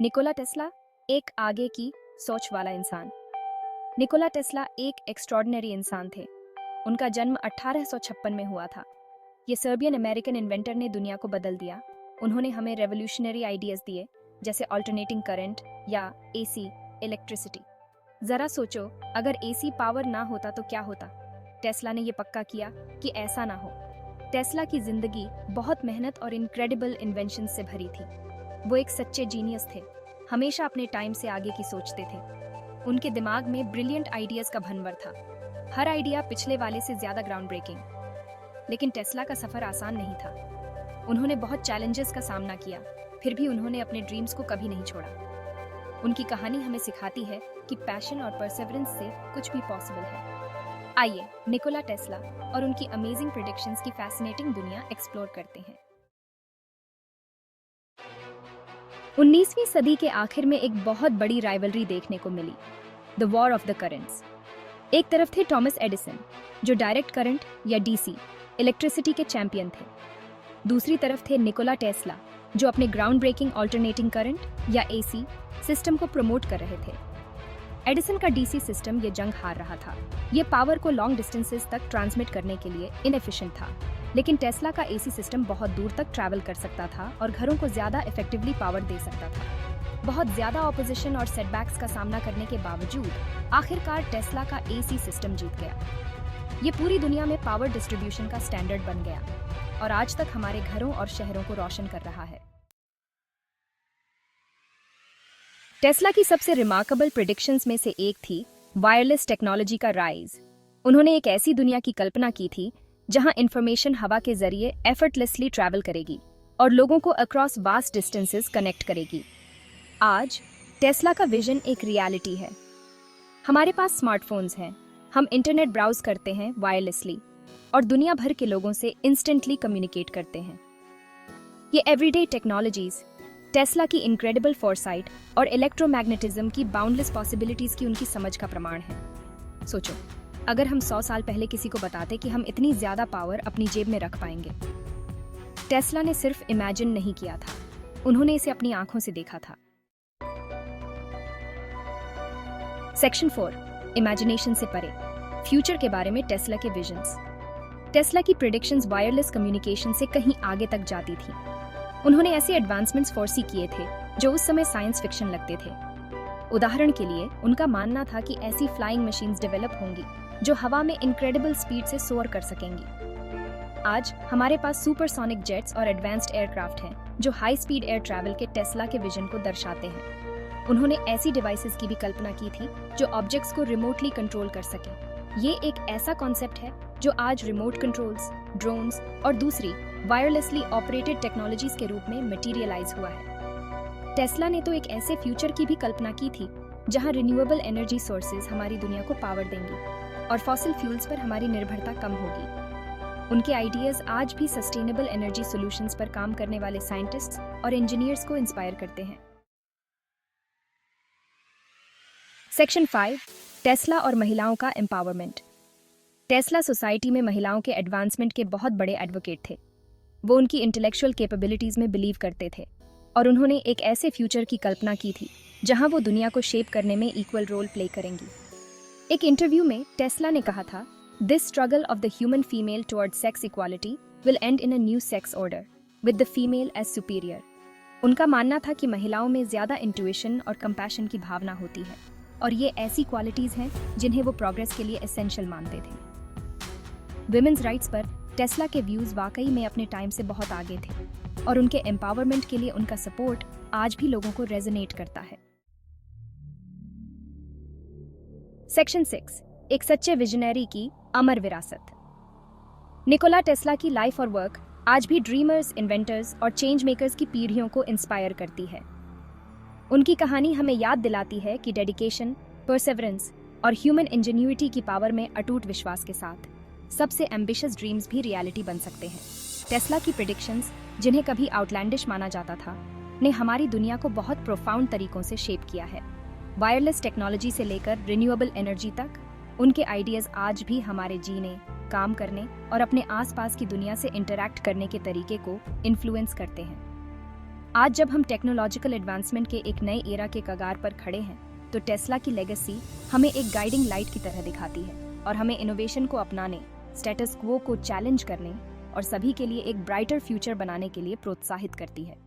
Nikola Tesla एक आगे की सोच वाला इंसान। निकोला टेस्ला एक एक्स्ट्रॉर्डिनरी इंसान थे। उनका जन्म 1856 में हुआ था। ये सर्बियन अमेरिकन इन्वेंटर ने दुनिया को बदल दिया। उन्होंने हमें रेवोल्यूशनरी आइडियाज दिए, जैसे अल्टरनेटिंग करंट या एसी, इलेक्ट्रिसिटी। जरा सोचो, अगर एसी पावर ना होता तो क्या होता। टेस्ला ने ये पक्का किया कि ऐसा ना हो। टेस्ला की जिंदगी बहुत मेहनत और इनक्रेडिबल इन्वेंशन से भरी थी। वो एक सच्चे जीनियस थे, हमेशा अपने टाइम से आगे की सोचते थे। उनके दिमाग में ब्रिलियंट आइडियाज का भंवर था, हर आइडिया पिछले वाले से ज्यादा ग्राउंड ब्रेकिंग। लेकिन टेस्ला का सफर आसान नहीं था। उन्होंने बहुत चैलेंजेस का सामना किया, फिर भी उन्होंने अपने ड्रीम्स को कभी नहीं छोड़ा। उनकी कहानी हमें सिखाती है कि पैशन और परसेवरेंस से कुछ भी पॉसिबल है। आइए निकोला टेस्ला और उनकी अमेजिंग प्रेडिक्शंस की फैसिनेटिंग दुनिया एक्सप्लोर करते हैं। 19वीं सदी के आखिर में एक बहुत बड़ी राइवलरी देखने को मिली, the war of the currents. एक तरफ थे थॉमस एडिसन, जो डायरेक्ट करंट या डीसी, इलेक्ट्रिसिटी के चैंपियन थे। दूसरी तरफ थे निकोला टेस्ला, जो अपने ग्राउंड ब्रेकिंग अल्टरनेटिंग करंट या एसी सिस्टम को प्रमोट कर रहे थे। एडिसन का डीसी सिस्टम ये जंग हार रहा था। ये पावर को लॉन्ग डिस्टेंसेस तक ट्रांसमिट करने के लिए इनएफिशिएंट था। लेकिन टेस्ला का एसी सिस्टम बहुत दूर तक ट्रैवल कर सकता था और घरों को ज्यादा इफेक्टिवली पावर दे सकता था। बहुत ज्यादा ऑपोजिशन और सेटबैक्स का सामना करने के बावजूद आखिरकार टेस्ला का एसी सिस्टम जीत गया। ये पूरी दुनिया में पावर डिस्ट्रीब्यूशन का स्टैंडर्ड बन गया और आज तक हमारे घरों और शहरों को रोशन कर रहा है। टेस्ला की सबसे रिमार्केबल प्रेडिक्शंस में से एक थी वायरलेस टेक्नोलॉजी का राइज। उन्होंने एक ऐसी दुनिया की कल्पना की थी जहां इंफॉर्मेशन हवा के जरिए एफर्टलेसली ट्रैवल करेगी और लोगों को अक्रॉस वास्ट डिस्टेंसेस कनेक्ट करेगी। आज टेस्ला का विजन एक रियलिटी है। हमारे पास स्मार्टफोन्स हैं, हम इंटरनेट ब्राउज करते हैं वायरलेसली और दुनिया भर के लोगों से इंस्टेंटली कम्युनिकेट करते हैं। ये एवरीडे टेक्नोलॉजीज टेस्ला की इनक्रेडिबल फोरसाइट और इलेक्ट्रोमैग्नेटिज्म की बाउंडलेस पॉसिबिलिटीज की उनकी समझ का प्रमाण है। सोचो, अगर हम 100 साल पहले किसी को बताते कि हम इतनी ज्यादा पावर अपनी जेब में रख पाएंगे। टेस्ला ने सिर्फ इमेजिन नहीं किया था, उन्होंने इसे अपनी आंखों से देखा था। सेक्शन 4, इमेजिनेशन से परे, फ्यूचर के बारे में टेस्ला के विजन्स। टेस्ला की प्रेडिक्शंस वायरलेस कम्युनिकेशन से कहीं आगे तक जाती थी। उन्होंने ऐसे एडवांसमेंट्स फोरसी किए थे जो उस समय साइंस फिक्शन लगते थे। उदाहरण के लिए, उनका मानना था कि ऐसी फ्लाइंग मशीन्स डेवलप होंगी जो हवा में इनक्रेडिबल स्पीड से सोअर कर सकेंगी। आज हमारे पास सुपरसोनिक जेट्स और एडवांस्ड एयरक्राफ्ट हैं जो हाई स्पीड एयर ट्रैवल के टेस्ला के विजन को दर्शाते हैं। उन्होंने ऐसी डिवाइसेस की भी कल्पना की थी जो ऑब्जेक्ट्स को रिमोटली कंट्रोल कर सकें। ये एक ऐसा कॉन्सेप्ट है जो आज रिमोट कंट्रोल्स, ड्रोन्स और दूसरी वायरलेसली ऑपरेटेड टेक्नोलॉजीज के रूप में मटेरियलाइज हुआ है। टेस्ला ने तो एक ऐसे फ्यूचर की भी कल्पना की थी जहां रिन्यूएबल एनर्जी सोर्सेज हमारी दुनिया को पावर देंगी और फॉसिल फ्यूल्स पर हमारी निर्भरता कम होगी। उनके आइडियाज आज भी सस्टेनेबल एनर्जी सॉल्यूशंस पर काम करने वाले साइंटिस्ट्स और इंजीनियर्स को इंस्पायर करते हैं। सेक्शन 5, टेस्ला और महिलाओं का एम्पावरमेंट। टेस्ला सोसाइटी में महिलाओं के एडवांसमेंट के बहुत बड़े एडवोकेट थे। वो उनकी इंटेलेक्चुअल कैपेबिलिटीज में बिलीव करते थे और उन्होंने एक ऐसे फ्यूचर की कल्पना की थी जहां वो दुनिया को शेप करने में इक्वल रोल प्ले करेंगी। एक इंटरव्यू में टेस्ला ने कहा था, this struggle of the human female toward sex equality will end in a new sex order with the female as superior. उनका मानना था कि महिलाओं में ज्यादा इंट्यूशन और कंपैशन की भावना होती है और ये ऐसी क्वालिटीज हैं जिन्हें वो प्रोग्रेस के लिए एसेंशियल मानते थे। विमेन्स राइट्स पर टेस्ला के व्यूज वाकई में अपने टाइम से बहुत आगे थे और उनके एम्पावरमेंट के लिए उनका सपोर्ट आज भी लोगों को रेजोनेट करता है। सेक्शन 6, एक सच्चे विजनरी की अमर विरासत। निकोला टेस्ला की लाइफ और वर्क आज भी ड्रीमर्स, इन्वेंटर्स और चेंज मेकर्स की पीढ़ियों को इंस्पायर करती है। उनकी कहानी हमें याद दिलाती है कि डेडिकेशन, परसेवरेंस और ह्यूमन इंजेन्यूइटी की पावर में अटूट विश्वास के साथ सबसे एम्बिशियस ड्रीम्स भी रियलिटी बन सकते हैं। टेस्ला की प्रेडिक्शंस, जिन्हें कभी आउटलैंडिश माना जाता था, ने हमारी दुनिया को बहुत प्रोफाउंड तरीकों से शेप किया है। वायरलेस टेक्नोलॉजी से लेकर रिन्यूएबल एनर्जी तक, उनके आइडियाज आज भी हमारे जीने, काम करने और अपने आसपास की दुनिया से इंटरैक्ट करने के तरीके को इन्फ्लुएंस करते हैं। आज जब हम टेक्नोलॉजिकल एडवांसमेंट के एक नए एरा के कगार पर खड़े हैं, तो टेस्ला की लेगेसी हमें एक गाइडिंग लाइट की तरह दिखाती है और हमें इनोवेशन को अपनाने, स्टेटस क्वो को चैलेंज करने और सभी के लिए एक ब्राइटर फ्यूचर बनाने के लिए प्रोत्साहित करती है।